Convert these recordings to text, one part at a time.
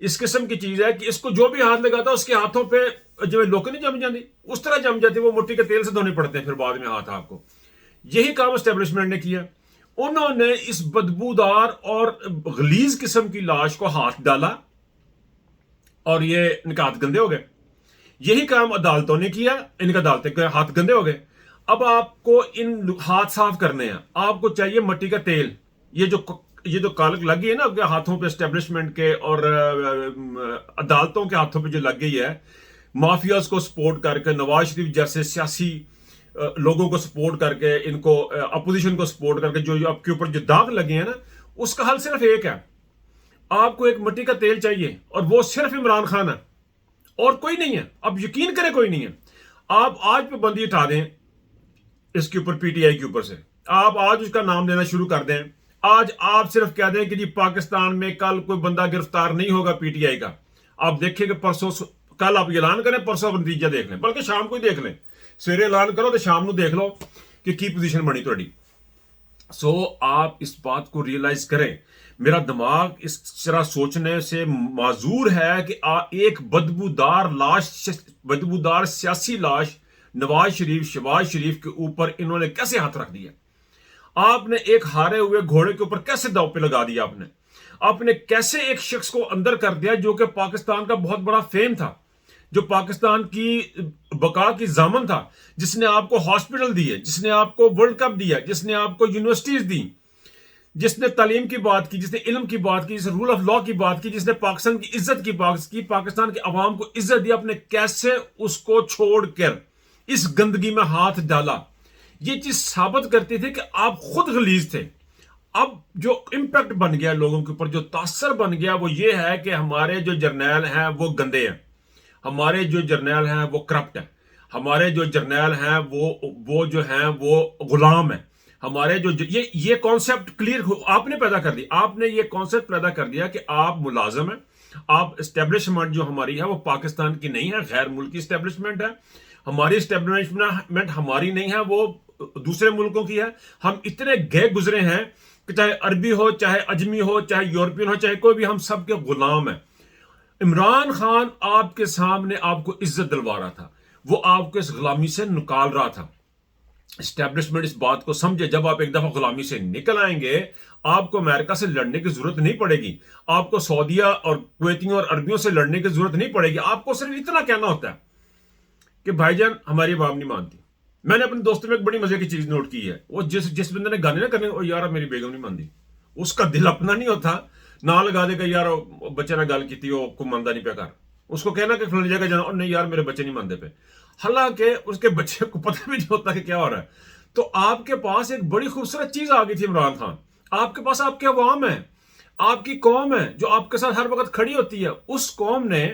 اس قسم کی چیز ہے کہ اس کو جو بھی ہاتھ لگاتا اس کے ہاتھوں پہ جو لوک نہیں جم جاتی اس طرح جم جاتی، وہ مٹی کے تیل سے دھونے پڑتے ہیں پھر بعد میں ہاتھ آپ کو. یہی کام اسٹیبلشمنٹ نے کیا. انہوں نے اس بدبودار اور غلیظ قسم کی لاش کو ہاتھ ڈالا اور یہ ان کے ہاتھ گندے ہو گئے. یہی کام عدالتوں نے کیا، ان کے عدالتیں کے ہاتھ گندے ہو گئے. اب آپ کو ان ہاتھ صاف کرنے ہیں، آپ کو چاہیے مٹی کا تیل. یہ جو کالک لگ گئی ہے نا ہاتھوں پہ اسٹیبلشمنٹ کے اور عدالتوں کے ہاتھوں پہ جو لگ گئی ہے، مافیاز کو سپورٹ کر کے، نواز شریف جیسے سیاسی لوگوں کو سپورٹ کر کے، ان کو اپوزیشن کو سپورٹ کر کے جو آپ کے اوپر جو داغ لگے ہیں نا، اس کا حل صرف ایک ہے. آپ کو ایک مٹی کا تیل چاہیے اور وہ صرف عمران خان ہے اور کوئی نہیں ہے. اب یقین کریں کوئی نہیں ہے. آپ آج پہ بندی اٹھا دیں اس کے اوپر، پی ٹی آئی کے اوپر سے آپ آج اس کا نام لینا شروع کر دیں. آج آپ صرف کہہ دیں کہ جی پاکستان میں کل کوئی بندہ گرفتار نہیں ہوگا پی ٹی آئی کا. آپ دیکھیں کہ پرسوں، کل آپ اعلان کریں، پرسوں آپ نتیجہ دیکھ لیں، بلکہ شام کو ہی دیکھ لیں. سویرے اعلان کرو تو شام کو دیکھ لو کہ کی پوزیشن بنی تھوڑی. سو آپ اس بات کو ریئلائز کریں. میرا دماغ اس طرح سوچنے سے معذور ہے کہ ایک بدبودار سیاسی لاش نواز شریف، شہباز شریف کے اوپر انہوں نے کیسے ہاتھ رکھ دیا. آپ نے ایک ہارے ہوئے گھوڑے کے اوپر کیسے داؤ پہ لگا دیا. آپ نے کیسے ایک شخص کو اندر کر دیا جو کہ پاکستان کا بہت بڑا فیم تھا، جو پاکستان کی بقا کی ضامن تھا، جس نے آپ کو ہاسپٹل دیے، جس نے آپ کو ورلڈ کپ دیا، جس نے آپ کو یونیورسٹیز دی، جس نے تعلیم کی بات کی، جس نے علم کی بات کی، جس نے رول آف لا کی بات کی، جس نے پاکستان کی عزت کی بات کی، پاکستان کے عوام کو عزت دی. آپ نے کیسے اس کو چھوڑ کر اس گندگی میں ہاتھ ڈالا. یہ چیز ثابت کرتی تھی کہ آپ خود غلیظ تھے. اب جو امپیکٹ بن گیا لوگوں کے اوپر، جو تاثر بن گیا، وہ یہ ہے کہ ہمارے جو جرنیل ہیں وہ گندے ہیں، ہمارے جو جرنیل ہیں وہ کرپٹ ہیں، ہمارے جو جرنیل ہیں وہ جو ہیں وہ غلام ہیں. ہمارے جو یہ کانسیپٹ کلیئر آپ نے پیدا کر دی. آپ نے یہ کانسیپٹ پیدا کر دیا کہ آپ ملازم ہیں. آپ اسٹیبلشمنٹ جو ہماری ہے وہ پاکستان کی نہیں ہے، غیر ملکی اسٹیبلشمنٹ ہے. ہماری اسٹیبلشمنٹ ہماری نہیں ہے، وہ دوسرے ملکوں کی ہے. ہم اتنے گئے گزرے ہیں کہ چاہے عربی ہو، چاہے اجمی ہو، چاہے یورپین ہو، چاہے کوئی بھی، ہم سب کے غلام ہیں. عمران خان آپ کے سامنے آپ کو عزت دلوا رہا تھا، وہ آپ کو اس غلامی سے نکال رہا تھا. اسٹیبلشمنٹ اس بات کو سمجھے، جب آپ ایک دفعہ غلامی سے نکل آئیں گے آپ کو امریکہ سے لڑنے کی ضرورت نہیں پڑے گی، آپ کو سعودیہ اور کویتیوں اور عربیوں سے لڑنے کی ضرورت نہیں پڑے گی. آپ کو صرف اتنا کہنا ہوتا ہے کہ بھائی جان ہماری عوام نہیں مانتی. میں نے اپنے دوستوں میں ایک بڑی مزے کی چیز نوٹ کی ہے، وہ جس بندے نے گانے نہ کرنے، وہ یار میری بیگم نہیں مانتی، اس کا دل اپنا نہیں ہوتا، نہ لگا دے کہ یار بچے نے گل کی وہ کو مانتا نہیں پیا کر، اس کو کہنا کہ فلانی جگہ جانا، اور نہیں یار میرے بچے نہیں مانتے پہ، حالانکہ اس کے بچے کو پتہ بھی نہیں ہوتا کہ کیا ہو رہا ہے. تو آپ کے پاس ایک بڑی خوبصورت چیز آ گئی تھی عمران خان. آپ کے پاس آپ کے عوام ہیں، آپ کی قوم ہے جو آپ کے ساتھ ہر وقت کھڑی ہوتی ہے. اس قوم نے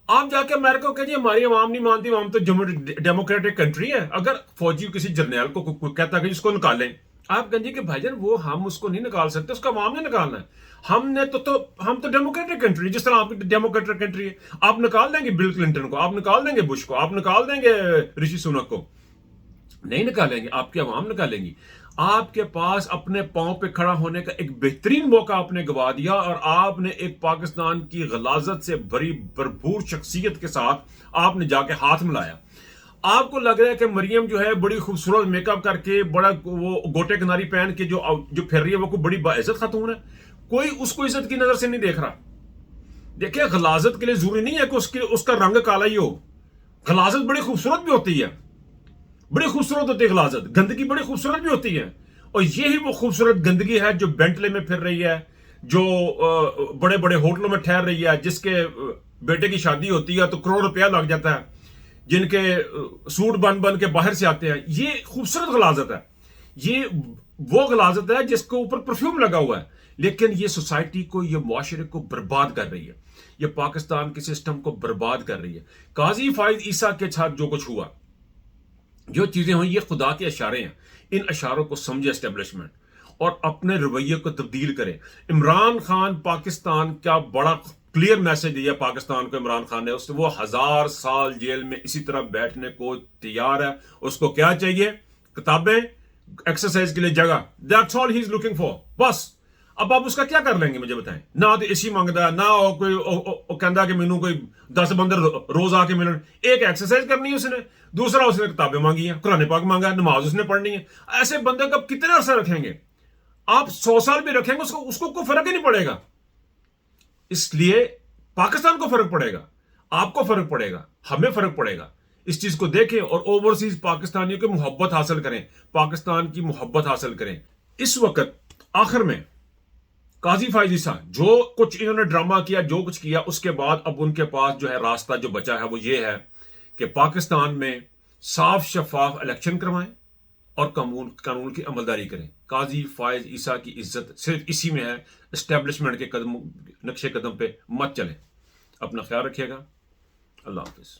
آپ جا کے امریکہ کو کہ جی ہماری عوام نہیں مانتی، عوام تو ڈیموکریٹک کنٹری ہے. اگر فوجی کسی جرنیل کو کہتا کہ اس کو نکالیں، آپ کہیں کہ بھائی جان وہ ہم اس کو نہیں نکال سکتے، اس کا عوام نے نکالنا ہے. ہم تو ڈیموکریٹک کنٹری، جس طرح آپ کی ڈیموکریٹک کنٹری ہے. آپ نکال دیں گے بل کلنٹن کو، آپ نکال دیں گے بش کو، آپ نکال دیں گے رشی سونک کو؟ نہیں نکالیں گے، آپ کی عوام نکالیں گی. آپ کے پاس اپنے پاؤں پہ کھڑا ہونے کا ایک بہترین موقع آپ نے گوا دیا، اور آپ نے ایک پاکستان کی غلاظت سے بھری بھرپور شخصیت کے ساتھ آپ نے جا کے ہاتھ ملایا. آپ کو لگ رہا ہے کہ مریم جو ہے بڑی خوبصورت میک اپ کر کے، بڑا وہ گوٹے کناری پہن کے جو پھر رہی ہے، وہ کوئی بڑی باعزت خاتون ہے. کوئی اس کو عزت کی نظر سے نہیں دیکھ رہا. دیکھیں غلاظت کے لیے ضروری نہیں ہے کہ اس کا رنگ کالا ہی ہو. غلاظت بڑی خوبصورت بھی ہوتی ہے، بڑی خوبصورت ہوتی ہے غلاظت. گندگی بڑی خوبصورت بھی ہوتی ہے، اور یہی وہ خوبصورت گندگی ہے جو بینٹلے میں پھر رہی ہے، جو بڑے بڑے ہوٹلوں میں ٹھہر رہی ہے، جس کے بیٹے کی شادی ہوتی ہے تو کروڑ روپیہ لگ جاتا ہے، جن کے سوٹ بن کے باہر سے آتے ہیں. یہ خوبصورت غلاظت ہے، یہ وہ غلاظت ہے جس کو اوپر پرفیوم لگا ہوا ہے. لیکن یہ سوسائٹی کو، یہ معاشرے کو برباد کر رہی ہے، یہ پاکستان کے سسٹم کو برباد کر رہی ہے. قاضی فائز عیسیٰ کے ساتھ جو کچھ ہوا، جو چیزیں ہوئی، یہ خدا کے اشارے ہیں. ان اشاروں کو سمجھے اسٹیبلشمنٹ اور اپنے رویے کو تبدیل کرے. عمران خان پاکستان کا بڑا کلیئر میسج دیا پاکستان کو عمران خان نے. وہ 1000 سال جیل میں اسی طرح بیٹھنے کو تیار ہے. اس کو کیا چاہیے؟ کتابیں، ایکسرسائز کے لیے جگہ. That's all he is looking for. بس اب آپ اس کا کیا کر لیں گے مجھے بتائیں؟ نہ تو اسی مانگتا ہے، نہ کوئی کہندا کہ مینوں کوئی 10 بندے روز آ کے ملن. ایک ایکسرسائز کرنی ہے اس نے، دوسرا اس نے کتابیں مانگی ہیں، قرآن پاک مانگا ہے، نماز اس نے پڑھنی ہے. ایسے بندے کو کتنے عرصہ رکھیں گے؟ آپ 100 سال بھی رکھیں گے اس کو کوئی فرق ہی نہیں پڑے گا. اس لیے پاکستان کو فرق پڑے گا، آپ کو فرق پڑے گا، ہمیں فرق پڑے گا. اس چیز کو دیکھیں اور اوورسیز پاکستانیوں کی محبت حاصل کریں، پاکستان کی محبت حاصل کریں. اس وقت آخر میں قاضی فائز عیسیٰ جو کچھ انہوں نے ڈرامہ کیا، جو کچھ کیا، اس کے بعد اب ان کے پاس جو ہے راستہ جو بچا ہے وہ یہ ہے کہ پاکستان میں صاف شفاف الیکشن کروائیں اور قانون کی عملداری کریں. قاضی فائز عیسیٰ کی عزت صرف اسی میں ہے. اسٹیبلشمنٹ کے نقشے قدم پہ مت چلیں. اپنا خیال رکھیے گا. اللہ حافظ.